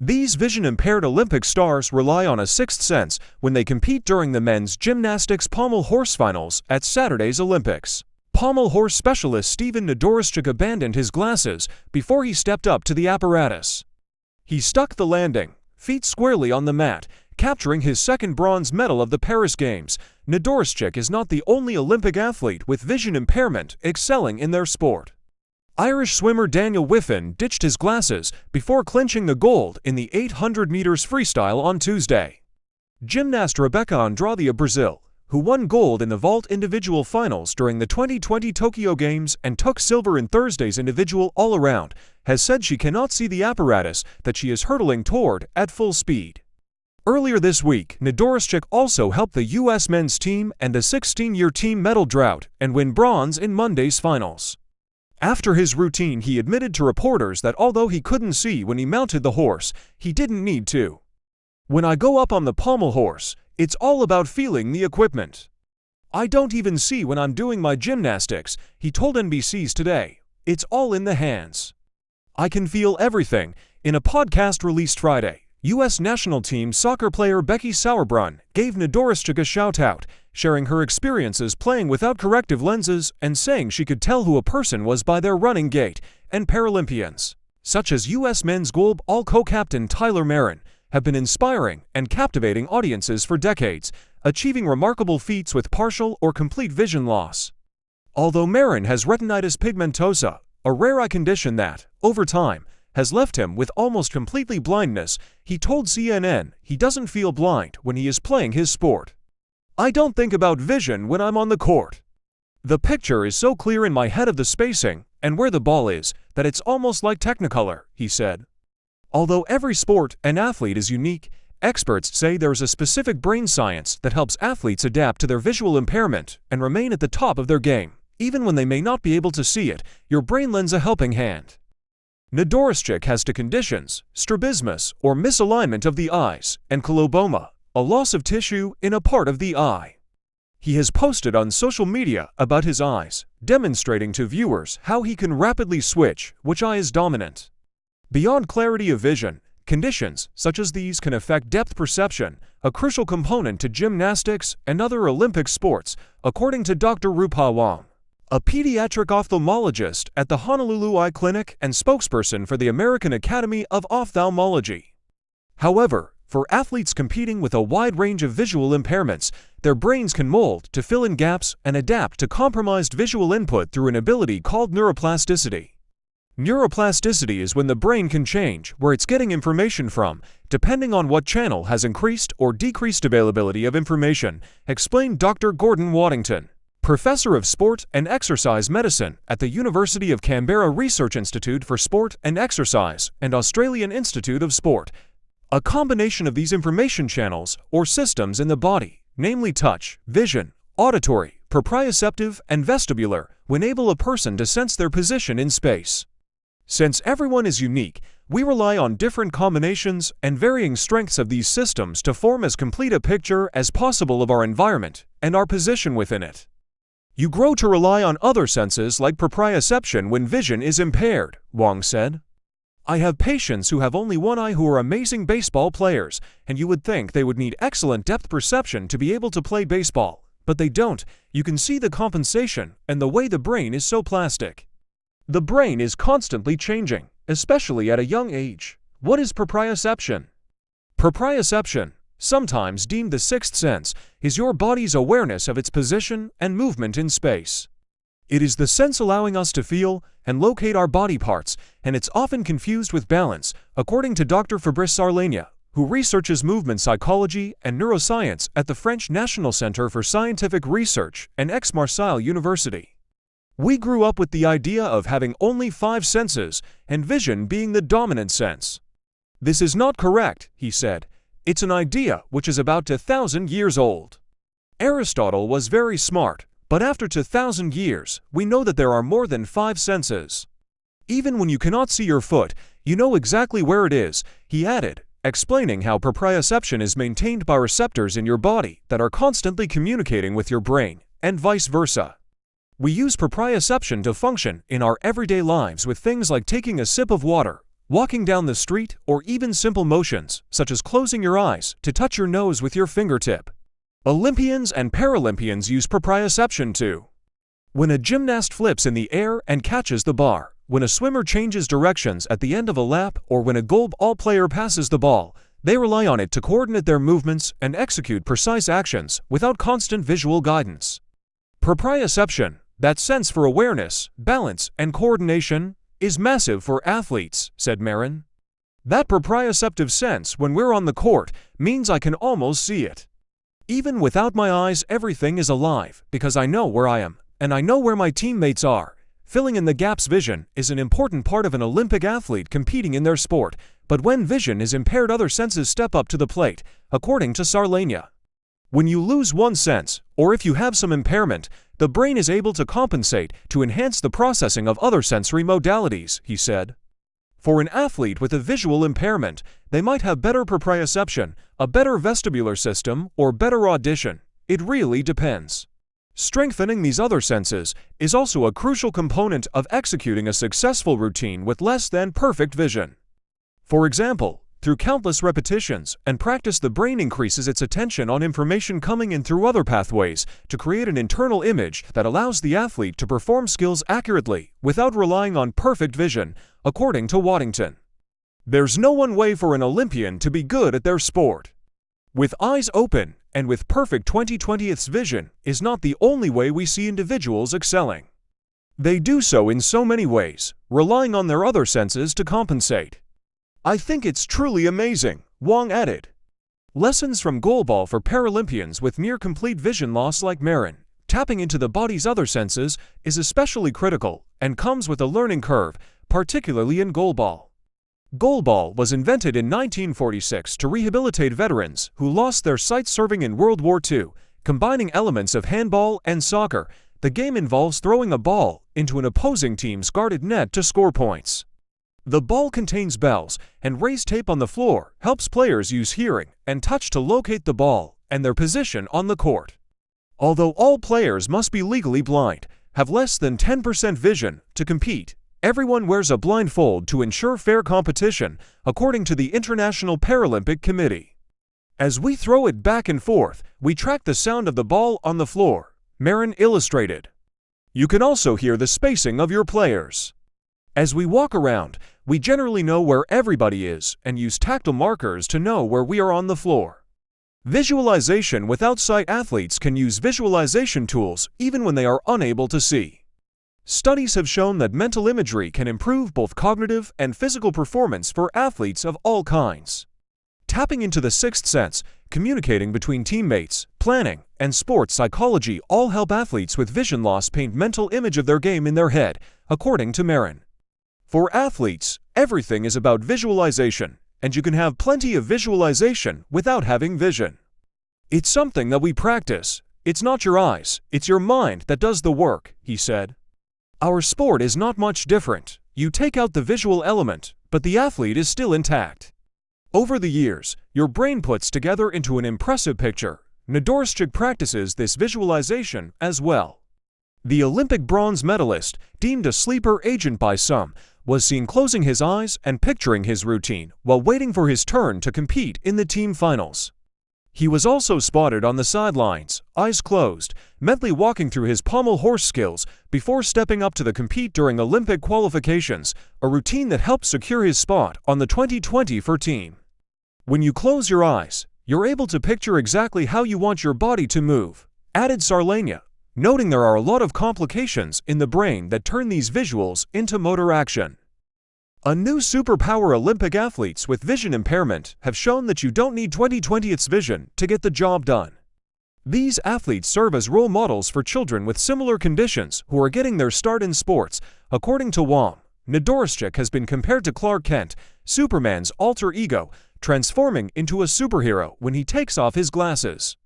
These vision-impaired Olympic stars rely on a sixth sense when they compete during the men's gymnastics pommel horse finals at Saturday's Olympics. Pommel horse specialist Stephen Nedoroscik abandoned his glasses before he stepped up to the apparatus. He stuck the landing, feet squarely on the mat, capturing his second bronze medal of the Paris Games. Nedoroscik is not the only Olympic athlete with vision impairment excelling in their sport. Irish swimmer Daniel Wiffen ditched his glasses before clinching the gold in the 800 meters freestyle on Tuesday. Gymnast Rebeca Andrade of Brazil, who won gold in the vault individual finals during the 2020 Tokyo Games and took silver in Thursday's individual all-around, has said she cannot see the apparatus that she is hurtling toward at full speed. Earlier this week, Nedoroscik also helped the U.S. men's team and the 16-year team medal drought and win bronze in Monday's finals. After his routine, he admitted to reporters that although he couldn't see when he mounted the horse, he didn't need to. "When I go up on the pommel horse, it's all about feeling the equipment. I don't even see when I'm doing my gymnastics," he told NBC's Today. "It's all in the hands. I can feel everything." In a podcast released Friday, U.S. national team soccer player Becky Sauerbrunn gave Nedoroscik a shout-out, sharing her experiences playing without corrective lenses and saying she could tell who a person was by their running gait, and Paralympians, such as U.S. men's gold all co-captain Tyler Marin, have been inspiring and captivating audiences for decades, achieving remarkable feats with partial or complete vision loss. Although Marin has retinitis pigmentosa, a rare eye condition that, over time, has left him with almost completely blindness, he told CNN he doesn't feel blind when he is playing his sport. "I don't think about vision when I'm on the court. The picture is so clear in my head of the spacing and where the ball is that it's almost like Technicolor," he said. Although every sport and athlete is unique, experts say there is a specific brain science that helps athletes adapt to their visual impairment and remain at the top of their game. Even when they may not be able to see it, your brain lends a helping hand. Nedoroscik has two conditions: strabismus, or misalignment of the eyes, and coloboma, a loss of tissue in a part of the eye. He has posted on social media about his eyes, demonstrating to viewers how he can rapidly switch which eye is dominant. Beyond clarity of vision, conditions such as these can affect depth perception, a crucial component to gymnastics and other Olympic sports, according to Dr. Rupa Wang, a pediatric ophthalmologist at the Honolulu Eye Clinic and spokesperson for the American Academy of Ophthalmology. However, for athletes competing with a wide range of visual impairments, their brains can mold to fill in gaps and adapt to compromised visual input through an ability called neuroplasticity. Neuroplasticity is when the brain can change where it's getting information from, depending on what channel has increased or decreased availability of information, explained Dr. Gordon Waddington, professor of sport and exercise medicine at the University of Canberra Research Institute for Sport and Exercise and Australian Institute of Sport. A combination of these information channels or systems in the body, namely touch, vision, auditory, proprioceptive, and vestibular, will enable a person to sense their position in space. Since everyone is unique, we rely on different combinations and varying strengths of these systems to form as complete a picture as possible of our environment and our position within it. You grow to rely on other senses like proprioception when vision is impaired, Wang said. "I have patients who have only one eye who are amazing baseball players, and you would think they would need excellent depth perception to be able to play baseball, but they don't. You can see the compensation and the way the brain is so plastic. The brain is constantly changing, especially at a young age." What is proprioception? Proprioception, sometimes deemed the sixth sense, is your body's awareness of its position and movement in space. It is the sense allowing us to feel and locate our body parts, and it's often confused with balance, according to Dr. Fabrice Sarlania, who researches movement psychology and neuroscience at the French National Center for Scientific Research and Aix-Marseille University. "We grew up with the idea of having only 5 senses, and vision being the dominant sense. This is not correct," he said. "It's an idea which is about 2,000 years old. Aristotle was very smart, but after 2,000 years, we know that there are more than 5 senses. Even when you cannot see your foot, you know exactly where it is," he added, explaining how proprioception is maintained by receptors in your body that are constantly communicating with your brain, and vice versa. "We use proprioception to function in our everyday lives with things like taking a sip of water, walking down the street, or even simple motions, such as closing your eyes to touch your nose with your fingertip. Olympians and Paralympians use proprioception too. When a gymnast flips in the air and catches the bar, when a swimmer changes directions at the end of a lap, or when a goalball player passes the ball, they rely on it to coordinate their movements and execute precise actions without constant visual guidance. Proprioception, that sense for awareness, balance, and coordination, is massive for athletes, said Marin. That proprioceptive sense when we're on the court means I can almost see it. Even without my eyes, everything is alive because I know where I am, and I know where my teammates are. Filling in the gaps vision is an important part of an Olympic athlete competing in their sport, but when vision is impaired, other senses step up to the plate, according to Sarlania. When you lose one sense, or if you have some impairment, the brain is able to compensate to enhance the processing of other sensory modalities, he said. For an athlete with a visual impairment, they might have better proprioception, a better vestibular system, or better audition. It really depends. Strengthening these other senses is also a crucial component of executing a successful routine with less than perfect vision. For example, through countless repetitions and practice, the brain increases its attention on information coming in through other pathways to create an internal image that allows the athlete to perform skills accurately without relying on perfect vision, according to Waddington. There's no one way for an Olympian to be good at their sport. With eyes open and with perfect 20/20ths vision is not the only way we see individuals excelling. They do so in so many ways, relying on their other senses to compensate. I think it's truly amazing, Wong added. Lessons from goalball for Paralympians with near-complete vision loss like Marin. Tapping into the body's other senses is especially critical and comes with a learning curve, particularly in goalball. Goalball was invented in 1946 to rehabilitate veterans who lost their sight serving in World War II. Combining elements of handball and soccer, the game involves throwing a ball into an opposing team's guarded net to score points. The ball contains bells, and raised tape on the floor helps players use hearing and touch to locate the ball and their position on the court. Although all players must be legally blind, have less than 10% vision to compete, everyone wears a blindfold to ensure fair competition, according to the International Paralympic Committee. As we throw it back and forth, we track the sound of the ball on the floor, Marin illustrated. You can also hear the spacing of your players. As we walk around, we generally know where everybody is and use tactile markers to know where we are on the floor. Visualization without sight athletes can use visualization tools even when they are unable to see. Studies have shown that mental imagery can improve both cognitive and physical performance for athletes of all kinds. Tapping into the sixth sense, communicating between teammates, planning, and sports psychology all help athletes with vision loss paint mental image of their game in their head, according to Marin. For athletes, everything is about visualization, and you can have plenty of visualization without having vision. It's something that we practice. It's not your eyes, it's your mind that does the work, he said. Our sport is not much different. You take out the visual element, but the athlete is still intact. Over the years, your brain puts together into an impressive picture. Nedoroscik practices this visualization as well. The Olympic bronze medalist, deemed a sleeper agent by some, was seen closing his eyes and picturing his routine while waiting for his turn to compete in the team finals. He was also spotted on the sidelines, eyes closed, mentally walking through his pommel horse skills before stepping up to compete during Olympic qualifications, a routine that helped secure his spot on the 2020 team. When you close your eyes, you're able to picture exactly how you want your body to move, added Sarlania, noting there are a lot of complications in the brain that turn these visuals into motor action. A new superpower: Olympic athletes with vision impairment have shown that you don't need 20/20ths vision to get the job done. These athletes serve as role models for children with similar conditions who are getting their start in sports, according to Wong. Nedoroscik has been compared to Clark Kent, Superman's alter ego, transforming into a superhero when he takes off his glasses.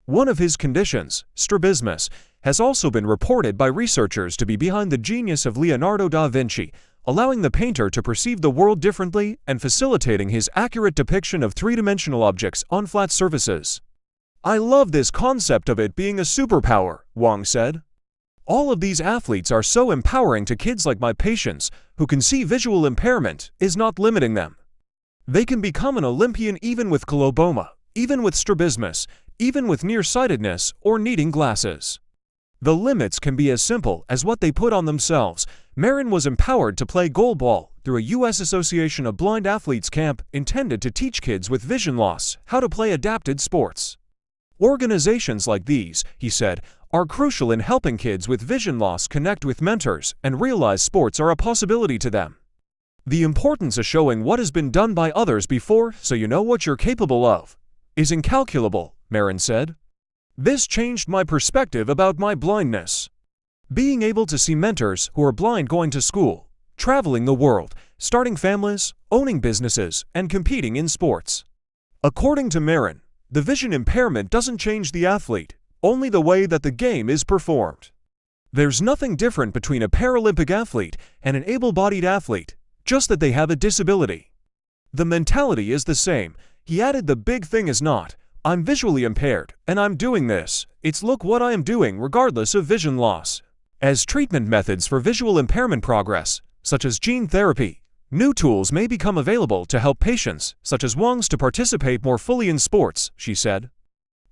One of his conditions, strabismus, has also been reported by researchers to be behind the genius of Leonardo da Vinci, allowing the painter to perceive the world differently and facilitating his accurate depiction of three-dimensional objects on flat surfaces. I love this concept of it being a superpower, Wong said. All of these athletes are so empowering to kids like my patients who can see visual impairment is not limiting them. They can become an Olympian even with coloboma, even with strabismus, even with nearsightedness or needing glasses. The limits can be as simple as what they put on themselves. Marin was empowered to play goalball through a U.S. Association of Blind Athletes camp intended to teach kids with vision loss how to play adapted sports. Organizations like these, he said, are crucial in helping kids with vision loss connect with mentors and realize sports are a possibility to them. The importance of showing what has been done by others before so you know what you're capable of is incalculable, Marin said. This changed my perspective about my blindness. Being able to see mentors who are blind going to school, traveling the world, starting families, owning businesses, and competing in sports. According to Marin, the vision impairment doesn't change the athlete, only the way that the game is performed. There's nothing different between a Paralympic athlete and an able-bodied athlete, just that they have a disability. The mentality is the same. He added, the big thing is not, I'm visually impaired, and I'm doing this. It's look what I am doing regardless of vision loss. As treatment methods for visual impairment progress, such as gene therapy, new tools may become available to help patients, such as Wang's, to participate more fully in sports, she said.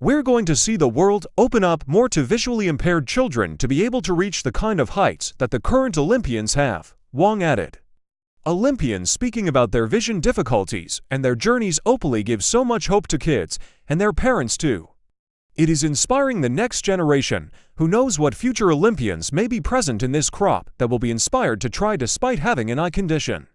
We're going to see the world open up more to visually impaired children to be able to reach the kind of heights that the current Olympians have, Wang added. Olympians speaking about their vision difficulties and their journeys openly give so much hope to kids and their parents too. It is inspiring the next generation who knows what future Olympians may be present in this crop that will be inspired to try despite having an eye condition.